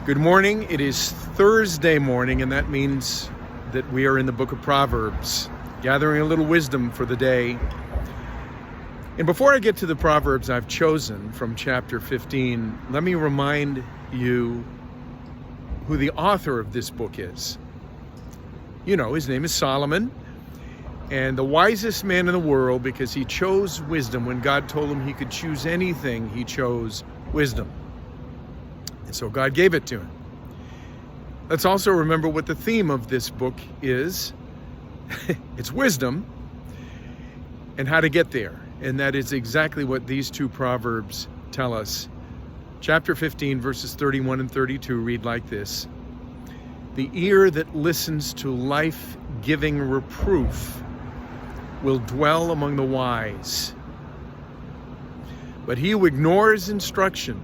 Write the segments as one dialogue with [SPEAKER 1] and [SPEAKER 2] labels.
[SPEAKER 1] Good morning. It is Thursday morning, and that means that we are in the book of Proverbs, gathering a little wisdom for the day. And before I get to the Proverbs I've chosen from chapter 15, let me remind you who the author of this book is. You know, his name is Solomon, and the wisest man in the world because he chose wisdom. When God told him he could choose anything, he chose wisdom. And so God gave it to him. Let's also remember what the theme of this book is. It's wisdom and how to get there. And that is exactly what these two Proverbs tell us. Chapter 15, verses 31 and 32 read like this. The ear that listens to life-giving reproof will dwell among the wise. But he who ignores instruction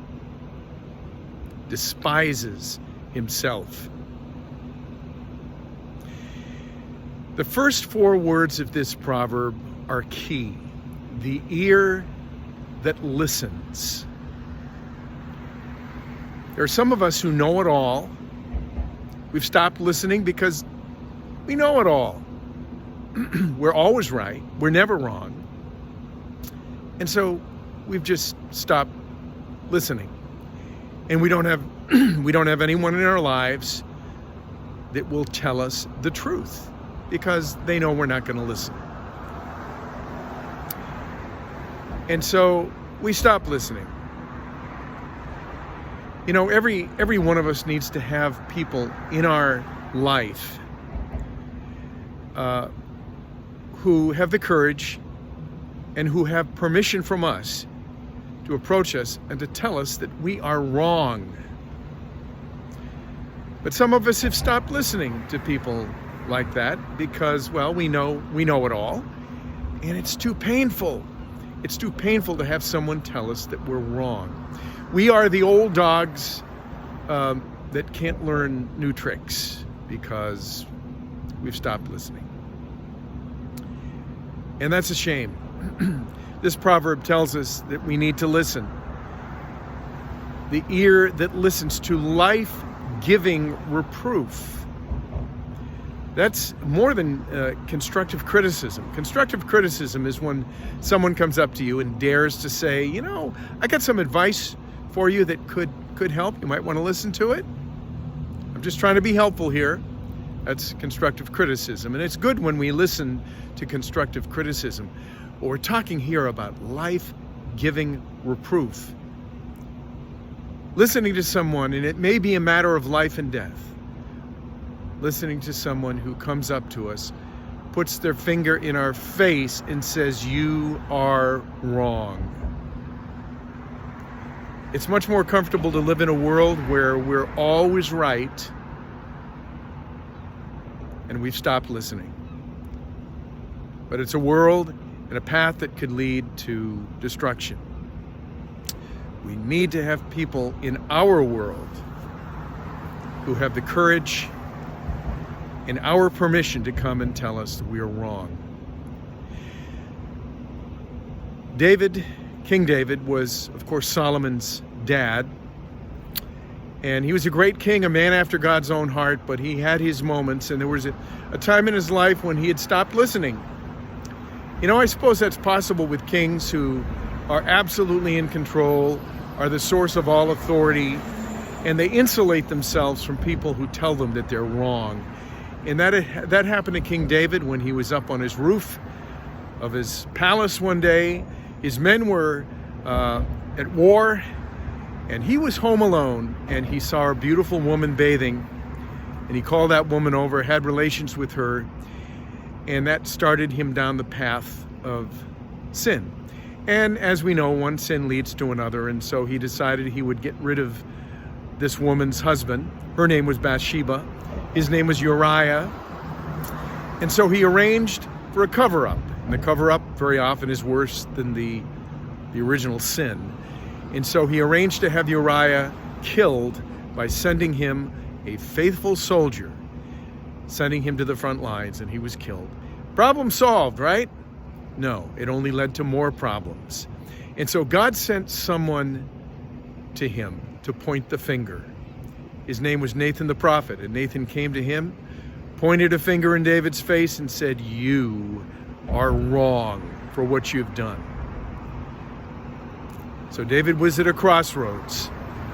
[SPEAKER 1] despises himself. The first four words of this proverb are key. The ear that listens. There are some of us who know it all. We've stopped listening because we know it all. We're always right. We're never wrong. And so we've just stopped listening. And we don't have anyone in our lives that will tell us the truth because they know we're not going to listen. And so we stop listening. You know, every one of us needs to have people in our life who have the courage and who have permission from us to approach us and to tell us that we are wrong. But some of us have stopped listening to people like that because, well, we know it all, and it's too painful. It's too painful to have someone tell us that we're wrong. We are the old dogs that can't learn new tricks because we've stopped listening. And that's a shame. This proverb tells us that we need to listen. The ear that listens to life-giving reproof. That's more than constructive criticism. Constructive criticism is when someone comes up to you and dares to say, you know, I got some advice for you that could help. You might want to listen to it. I'm just trying to be helpful here. That's constructive criticism. And it's good when we listen to constructive criticism. But we're talking here about life-giving reproof. Listening to someone, and it may be a matter of life and death. Listening to someone who comes up to us, puts their finger in our face and says, you are wrong. It's much more comfortable to live in a world where we're always right and we've stopped listening. But it's a world and a path that could lead to destruction. We need to have people in our world who have the courage and our permission to come and tell us that we are wrong. King David was, of course, Solomon's dad. And he was a great king, a man after God's own heart, but he had his moments, and there was a time in his life when he had stopped listening. You know, I suppose that's possible with kings who are absolutely in control, are the source of all authority, and they insulate themselves from people who tell them that they're wrong. And that happened to King David when he was up on his roof of his palace one day. His men were at war, and he was home alone, and he saw a beautiful woman bathing, and he called that woman over, had relations with her, and that started him down the path of sin. And as we know, one sin leads to another, and so he decided he would get rid of this woman's husband. Her name was Bathsheba. His name was Uriah. And so he arranged for a cover-up. And the cover-up very often is worse than the original sin. And so he arranged to have Uriah killed by sending him a faithful soldier, sending him to the front lines, and he was killed. Problem solved, right? No, it only led to more problems. And so God sent someone to him to point the finger. His name was Nathan the prophet, and Nathan came to him, pointed a finger in David's face, and said, "You are wrong for what you've done." So David was at a crossroads.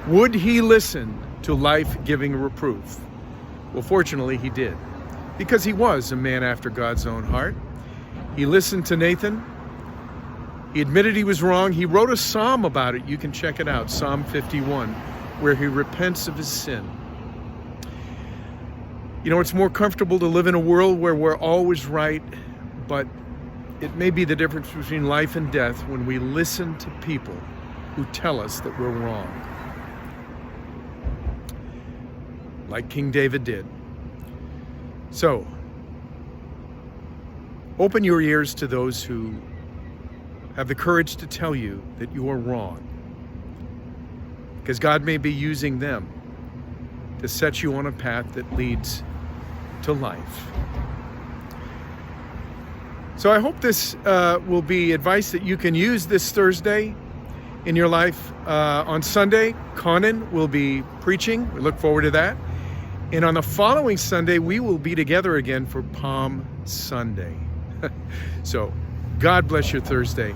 [SPEAKER 1] Would he listen to life-giving reproof? Well, fortunately, he did, because he was a man after God's own heart. He listened to Nathan. He admitted he was wrong. He wrote a psalm about it. You can check it out, Psalm 51, where he repents of his sin. You know, it's more comfortable to live in a world where we're always right, but it may be the difference between life and death when we listen to people who tell us that we're wrong, like King David did. So, open your ears to those who have the courage to tell you that you are wrong, because God may be using them to set you on a path that leads to life. So I hope this will be advice that you can use this Thursday in your life. On Sunday, Conan will be preaching. We look forward to that. And on the following Sunday, we will be together again for Palm Sunday. So God bless your Thursday.